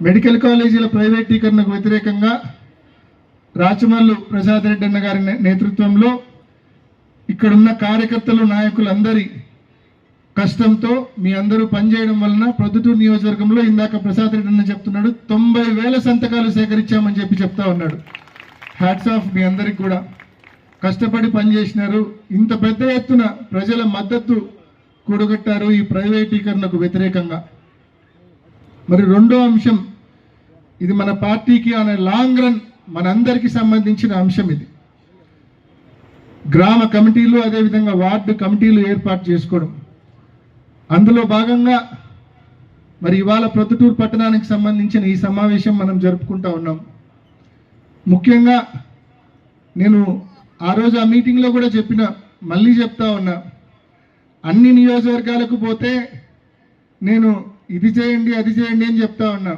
Medical కాలేజీల ప్రైవేటీకరణకు వ్యతిరేకంగా రాచమల్లు ప్రసాద్ రెడ్డి అన్న గారి నేతృత్వంలో ఇక్కడున్న కార్యకర్తలు నాయకులందరి కష్టంతో మీ అందరూ పనిచేయడం వలన ప్రొద్దుటూరు నియోజకవర్గంలో ఇందాక ప్రసాద్ రెడ్డి అన్న చెప్తున్నాడు 90,000 సంతకాలు సేకరించామని చెప్తా ఉన్నాడు. హ్యాట్స్ ఆఫ్ మీ అందరికి కూడా. కష్టపడి పనిచేసినారు. ఇంత పెద్ద ఎత్తున ప్రజల మద్దతు కూడగట్టారు ఈ ప్రైవేటీకరణకు వ్యతిరేకంగా. మరి రెండో అంశం, ఇది మన పార్టీకి అనే లాంగ్ రన్ మనందరికీ సంబంధించిన అంశం. ఇది గ్రామ కమిటీలు అదేవిధంగా వార్డు కమిటీలు ఏర్పాటు చేసుకోవడం. అందులో భాగంగా మరి ఇవాళ ప్రొద్దుటూరు పట్టణానికి సంబంధించిన ఈ సమావేశం మనం జరుపుకుంటా ఉన్నాం. ముఖ్యంగా నేను ఆ రోజు ఆ మీటింగ్లో కూడా చెప్పిన, మళ్ళీ చెప్తా ఉన్నా, అన్ని నియోజకవర్గాలకు పోతే నేను ఇది చేయండి అది చేయండి అని చెప్తా ఉన్నా.